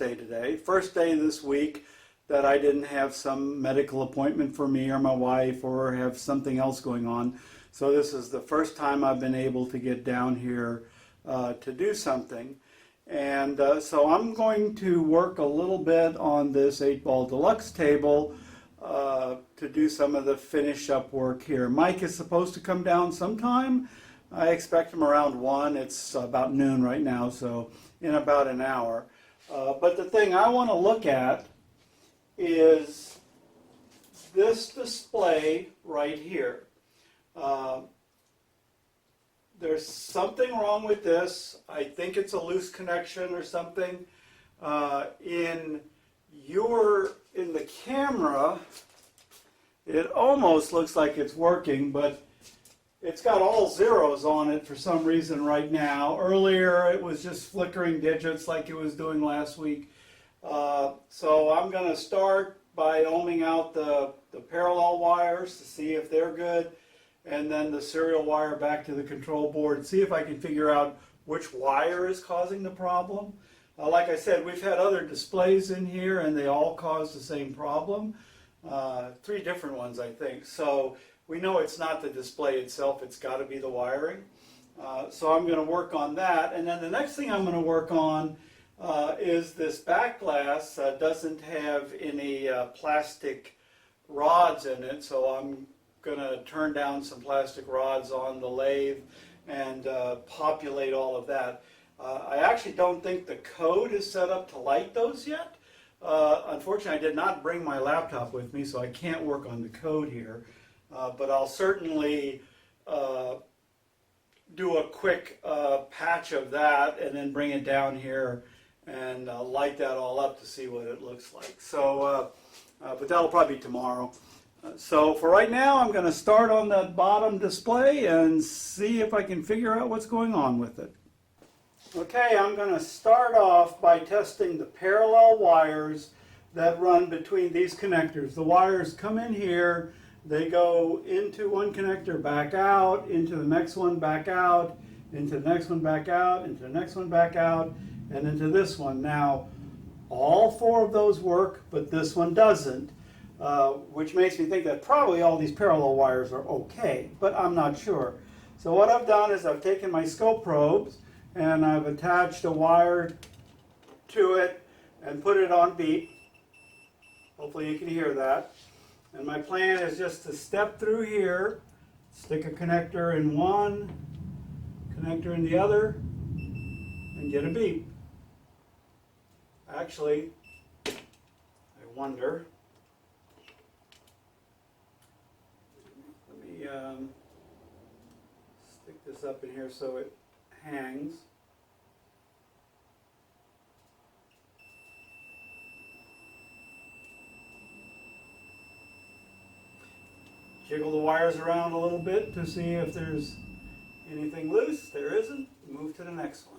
Thursday today, first day this week that I didn't have some medical appointment for me or my wife or have something else going on. So this is the first time I've been able to get down here to do something. And so I'm going to work a little bit on this 8 Ball Deluxe table to do some of the finish up work here. Mike is supposed to come down sometime. I expect him around 1. It's about noon right now, so in about an hour. But the thing I want to look at is this display right here. There's something wrong with this. I think it's a loose connection or something. In the camera, it almost looks like it's working, but it's got all zeros on it for some reason right now. Earlier it was just flickering digits like it was doing last week. So I'm going to start by ohming out the parallel wires to see if they're good, and then the serial wire back to the control board and see if I can figure out which wire is causing the problem. Like I said, we've had other displays in here and they all cause the same problem. 3 different ones, I think. So we know it's not the display itself, it's got to be the wiring. So I'm going to work on that. And then the next thing I'm going to work on is this backgalss doesn't have any plastic rods in it, so I'm going to turn down some plastic rods on the lathe and populate all of that. I actually don't think the code is set up to light those yet. Unfortunately, I did not bring my laptop with me, so I can't work on the code here. But I'll certainly do a quick patch of that and then bring it down here and light that all up to see what it looks like. So, but that'll probably be tomorrow. So for right now, I'm going to start on that bottom display and see if I can figure out what's going on with it. Okay, I'm going to start off by testing the parallel wires that run between these connectors. The wires come in here, they go into one connector, back out, into the next one, back out, into the next one, back out, into the next one, back out, and into this one. Now, all 4 of those work, but this one doesn't. Which makes me think that probably all these parallel wires are okay, but I'm not sure. So what I've done is I've taken my scope probes and I've attached a wire to it and put it on beat. Hopefully you can hear that. And my plan is just to step through here, stick a connector in one, connector in the other, and get a beep. Actually, I wonder. Stick this up in here so it hangs. Jiggle the wires around a little bit to see if there's anything loose. There isn't. Move to the next one.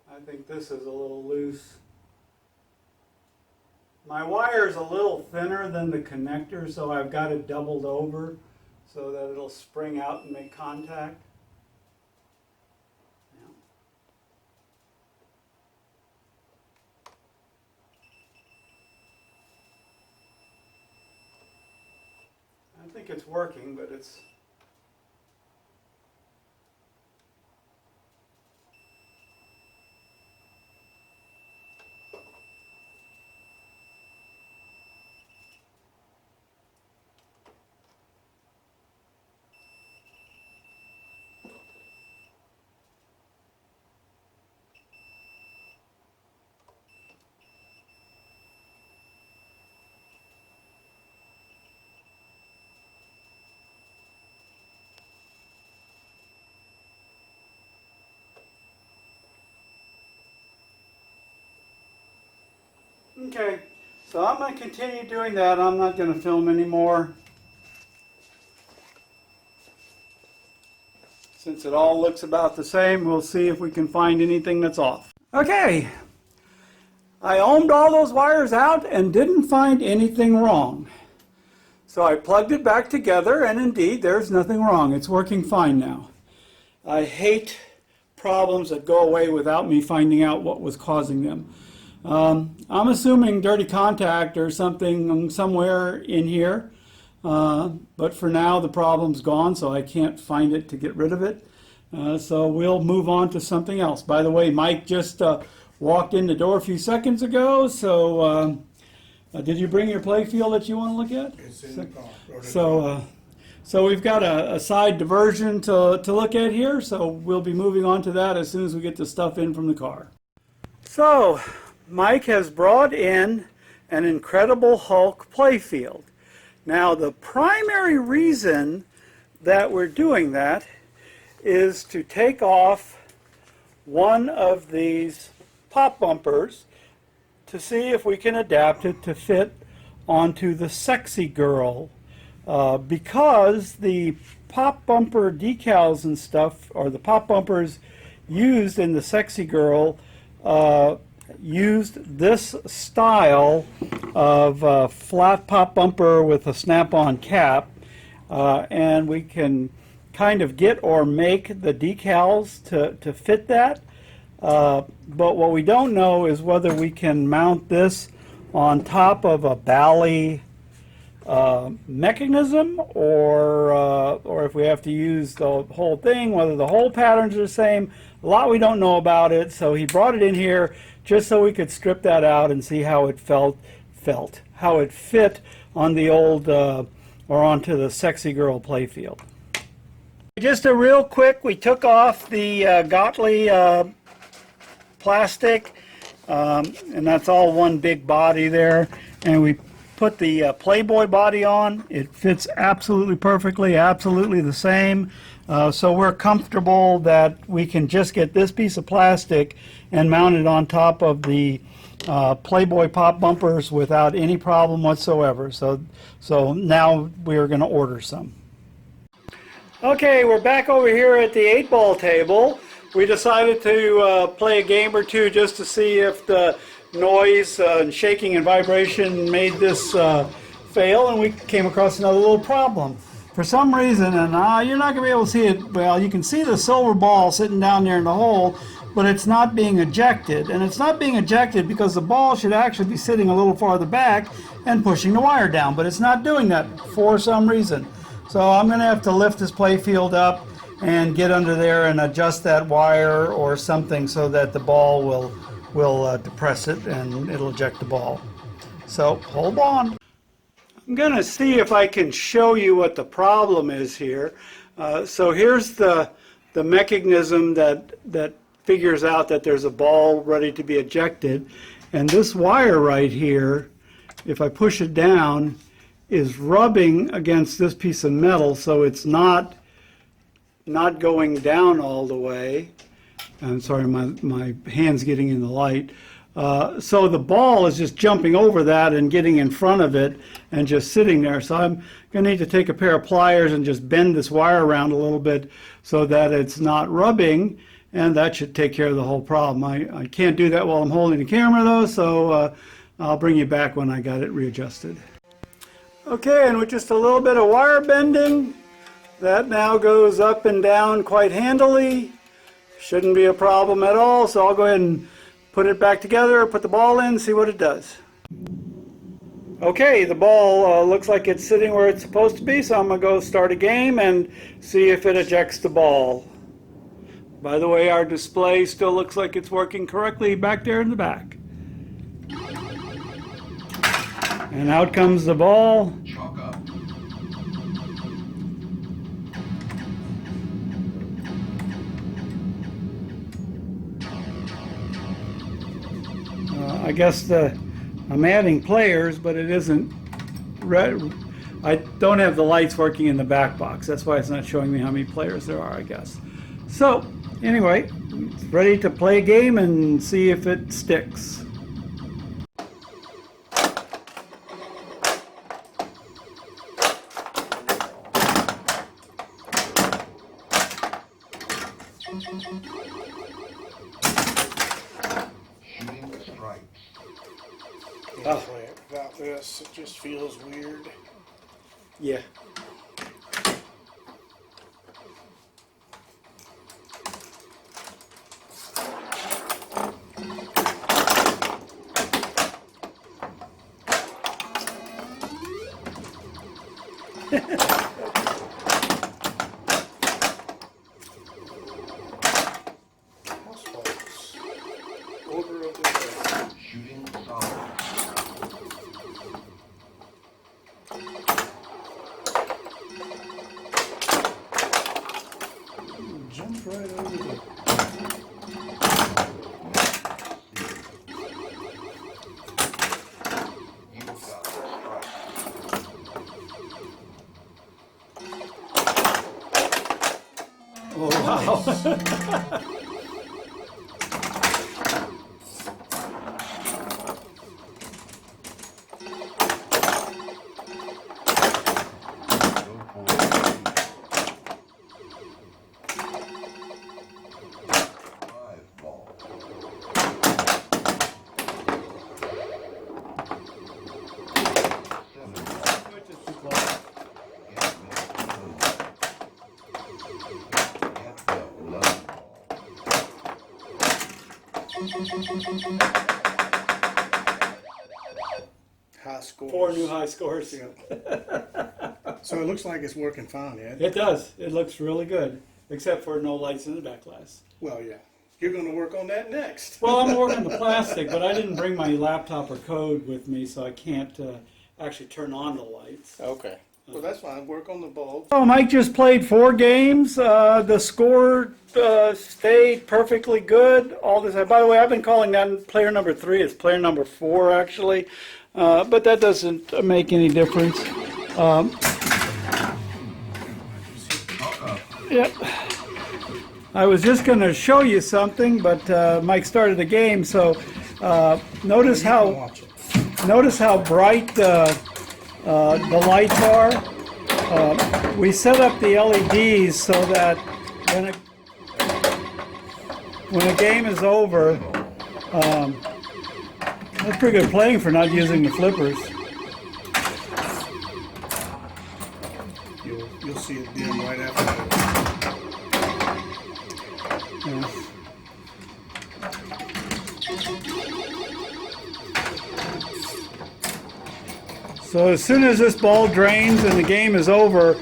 I think this is a little loose. My wire is a little thinner than the connector, so I've got it doubled over so that it'll spring out and make contact. Yeah. I think it's working, but it's okay, so I'm going to continue doing that. I'm not going to film anymore since it all looks about the same. We'll see if we can find anything that's off. Okay, I ohmed all those wires out and didn't find anything wrong. So I plugged it back together, and indeed, there's nothing wrong. It's working fine now. I hate problems that go away without me finding out what was causing them. I'm assuming dirty contact or something somewhere in here, but for now the problem's gone, so I can't find it to get rid of it. So we'll move on to something else. By the way, Mike just walked in the door a few seconds ago, so did you bring your play field that you want to look at? It's in the car. So we've got a side diversion to look at here, so we'll be moving on to that as soon as we get the stuff in from the car. So Mike has brought in an Incredible Hulk playfield. Now the primary reason that we're doing that is to take off one of these pop bumpers to see if we can adapt it to fit onto the Sexy Girl. Because the pop bumper decals and stuff, or the pop bumpers used in the Sexy Girl, used this style of flat pop bumper with a snap-on cap, and we can kind of get or make the decals to fit that. But what we don't know is whether we can mount this on top of a Bally mechanism, or if we have to use the whole thing, whether the whole patterns are the same. A lot we don't know about it, so he brought it in here just so we could strip that out and see how it how it fit on the old or onto the Sexy Girl playfield. Just a real quick, we took off the Gottlieb plastic, and that's all one big body there, and we put the Playboy body on. It fits absolutely perfectly, absolutely the same. So we're comfortable that we can just get this piece of plastic and mount it on top of the Playboy pop bumpers without any problem whatsoever. So now we're going to order some. Okay, we're back over here at the 8-ball table. We decided to play a game or two just to see if the noise and shaking and vibration made this fail, and we came across another little problem. For some reason, and you're not going to be able to see it, well, you can see the silver ball sitting down there in the hole, but it's not being ejected. And it's not being ejected because the ball should actually be sitting a little farther back and pushing the wire down, but it's not doing that for some reason. So I'm going to have to lift this playfield up and get under there and adjust that wire or something so that the ball will depress it and it'll eject the ball. So hold on. I'm going to see if I can show you what the problem is here. So here's the mechanism that figures out that there's a ball ready to be ejected, and this wire right here, if I push it down, is rubbing against this piece of metal, so it's not going down all the way. I'm sorry, my hand's getting in the light. So the ball is just jumping over that and getting in front of it and just sitting there. So I'm going to need to take a pair of pliers and just bend this wire around a little bit so that it's not rubbing, and that should take care of the whole problem. I can't do that while I'm holding the camera though, so I'll bring you back when I got it readjusted. Okay, and with just a little bit of wire bending, that now goes up and down quite handily. Shouldn't be a problem at all, so I'll go ahead and put it back together, put the ball in, see what it does. Okay, the ball looks like it's sitting where it's supposed to be, so I'm going to go start a game and see if it ejects the ball. By the way, our display still looks like it's working correctly back there in the back. And out comes the ball. I guess I'm adding players, but it isn't. I don't have the lights working in the back box. That's why it's not showing me how many players there are, I guess. So anyway, it's ready to play a game and see if it sticks. Shooting the stripes. Without this, it just feels weird. Yeah. Order of the day. Shooting solid. Jump right over the... You got the strike. Oh, wow. Go for it. 5 ball. 7 ball. Which is too close. Get the 11 ball. High scores. 4 new high scores. So it looks like it's working fine, Ed. It does. It looks really good, except for no lights in the backglass. Well, yeah. You're going to work on that next. Well, I'm working the plastic, but I didn't bring my laptop or code with me, so I can't actually turn on the lights. Okay. Well, that's fine. Work on the bulb. Oh, Mike just played 4 games. The score stayed perfectly good. All this. By the way, I've been calling that player number 3. It's player number 4, actually. But that doesn't make any difference. Yep. I was just going to show you something, but Mike started the game. So notice how bright the lights are. We set up the LEDs so that when a game is over, that's pretty good playing for not using the flippers. You'll see it dim right after that. Yeah. So as soon as this ball drains and the game is over,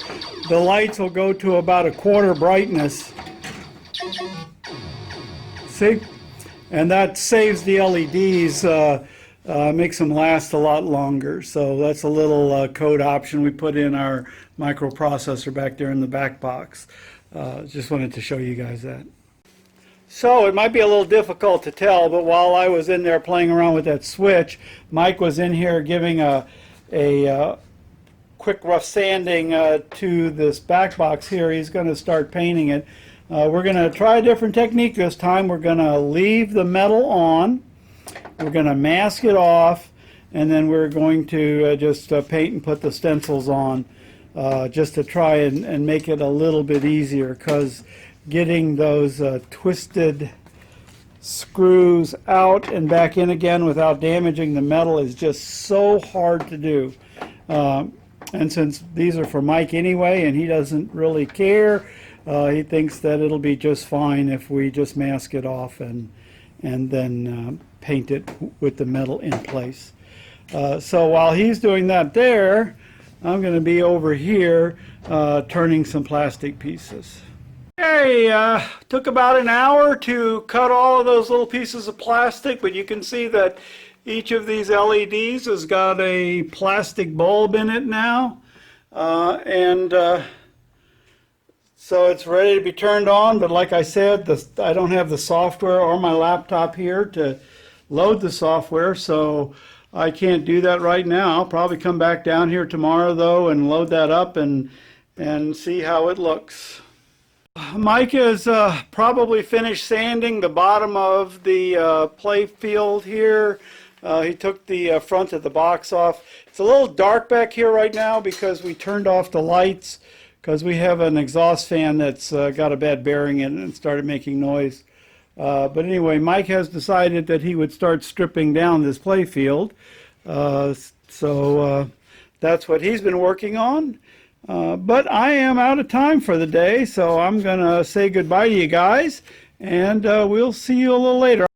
the lights will go to about 1/4 brightness. See? And that saves the LEDs, makes them last a lot longer. So that's a little code option we put in our microprocessor back there in the back box. Just wanted to show you guys that. So it might be a little difficult to tell, but while I was in there playing around with that switch, Mike was in here giving a quick rough sanding to this back box here. He's going to start painting it. We're going to try a different technique this time. We're going to leave the metal on. We're going to mask it off, and then we're going to just paint and put the stencils on just to try and make it a little bit easier, because getting those twisted screws out and back in again without damaging the metal is just so hard to do. And since these are for Mike anyway, and he doesn't really care, he thinks that it'll be just fine if we just mask it off and then paint it with the metal in place. So while he's doing that there, I'm going to be over here turning some plastic pieces. Okay, took about an hour to cut all of those little pieces of plastic, but you can see that each of these LEDs has got a plastic bulb in it now. So it's ready to be turned on, but like I said, I don't have the software or my laptop here to load the software, so I can't do that right now. I'll probably come back down here tomorrow, though, and load that up and see how it looks. Mike has probably finished sanding the bottom of the play field here. He took the front of the box off. It's a little dark back here right now because we turned off the lights, because we have an exhaust fan that's got a bad bearing in it and started making noise. But anyway, Mike has decided that he would start stripping down this play field. So that's what he's been working on. But I am out of time for the day, so I'm going to say goodbye to you guys, and we'll see you a little later.